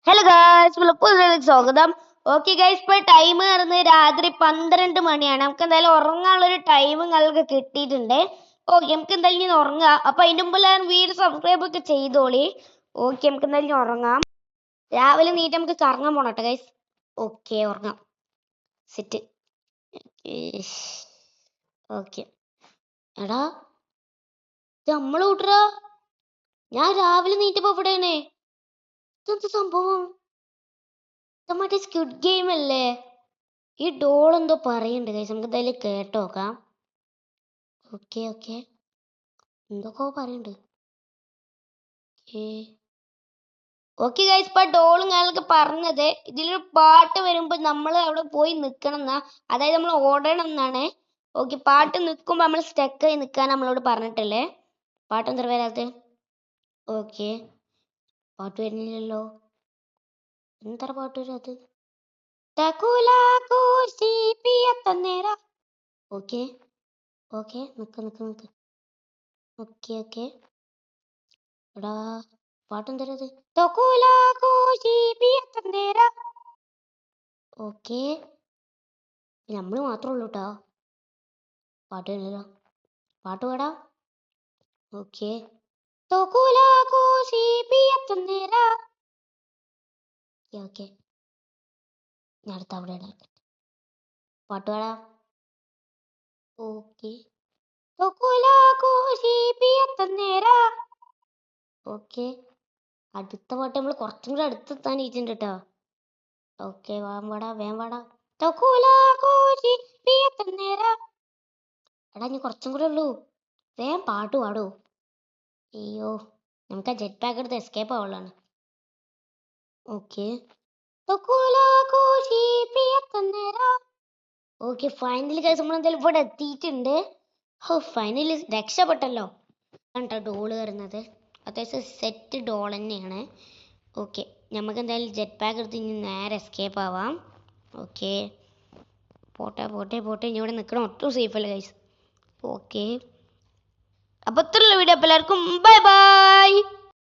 Hello guys പുതിയതിലേക്ക് സ്വാഗതം. Okay guys, ഇപ്പോൾ time പറയുന്നത് രാത്രി 12 മണിയാണ്. നമുക്ക് എന്തായാലും ഉറങ്ങാനുള്ള ഒരു ടൈം നിങ്ങൾക്ക് കിട്ടിയിട്ടുണ്ട്. ഓക്കെ, നമുക്ക് എന്തായാലും ഇനി ഉറങ്ങാം. അപ്പൊ അതിന്റെ മുമ്പ് വീഡിയോ സബ്സ്ക്രൈബ് ഒക്കെ ചെയ്തോളി. ഓക്കെ, നമുക്ക് എന്തായാലും ഉറങ്ങാം. രാവിലെ നീറ്റ് നമുക്ക് കറങ്ങാൻ പോണം കേട്ടോ ഗൈസ്. ഓക്കെ, ഉറങ്ങാം. സെറ്റ്. ഓക്കെ എടാ, ഇത് നമ്മള് കൂട്ടറാ. ഞാൻ രാവിലെ നീറ്റപ്പോ ഇവിടെയാണ്. ഇതെന്ത് സംഭവം? മറ്റേ സ്ക്വിഡ് ഗെയിം അല്ലേ? ഈ ഡോൾ എന്തോ പറയുന്നുണ്ട് ഗൈസ്, നമുക്ക് എന്തായാലും കേട്ടോക്കാം. ഓക്കെ ഓക്കെ, എന്തൊക്കെ പറയുന്നുണ്ട്. ഓക്കെ ഗൈസ്, ഇപ്പൊ ഡോൾ ഞങ്ങൾക്ക് പറഞ്ഞത് ഇതിലൊരു പാട്ട് വരുമ്പോ നമ്മൾ അവിടെ പോയി നിക്കണം എന്നാ, അതായത് നമ്മൾ ഓടണം എന്നാണ്. ഓക്കെ, പാട്ട് നിൽക്കുമ്പോ നമ്മൾ സ്റ്റക്ക് ആയി നിൽക്കാൻ നമ്മളോട് പറഞ്ഞിട്ടല്ലേ. പാട്ട് എന്താ വരാത്തെ? ഓക്കെ, പാട്ട് വരുന്നില്ലല്ലോ. എന്താ പാട്ട് വരാത്? ഓക്കെ ഓക്കെ, നിക്ക് നിക്ക് നിക്ക്. ഓക്കെ ഓക്കെ, എടാ പാട്ടും തരത്. ഓക്കെ, നമ്മള് മാത്രമേ ഉള്ളൂ കേട്ടോ. പാട്ട് വരുന്നില്ല. പാട്ട് പാടാ. ഓക്കെ, ഓക്കെ, ഞാൻ അടുത്ത അവിടെ പാട്ട് പാടാ. ഓക്കെ, ഓക്കെ, അടുത്ത പാട്ട് നമ്മൾ കുറച്ചും കൂടെ അടുത്തെത്താൻ ഇരിക്കുന്നുണ്ട് കേട്ടോ. ഓക്കെ, വേഗം പാടാ വേഗം പാടാ. എടാ, ഇനി കുറച്ചും കൂടെ ഉള്ളൂ. വേഗം പാട്ട് പാടൂ. അയ്യോ, നമുക്ക് ആ ജെറ്റ് പാക്ക് എടുത്ത് എസ്കേപ്പ് ആവുള്ളാണ്. ഓക്കെ ഓക്കെ, ഫൈനലി ഗൈസ് നമ്മൾ എന്തായാലും ഇവിടെ എത്തിയിട്ടുണ്ട്. ഫൈനലി രക്ഷപ്പെട്ടല്ലോ. കണ്ടോ ഡോള് വരുന്നത്, അത്യാവശ്യം സെറ്റ് ഡോൾ തന്നെയാണ്. ഓക്കെ, നമുക്ക് എന്തായാലും ജെറ്റ് പാക്ക് എടുത്ത് ഇനി നേരെ എസ്കേപ്പ് ആവാം. ഓക്കെ, പോട്ടെ പോട്ടെ പോട്ടെ, ഇനി ഇവിടെ നിൽക്കണം, ഒട്ടും സേഫ് അല്ല ഗൈസ്. ഓക്കെ, അപ്പോൾ ഇത്രയുള്ള വീഡിയോ. അപ്പോൾ എല്ലാവർക്കും ബൈ ബൈ.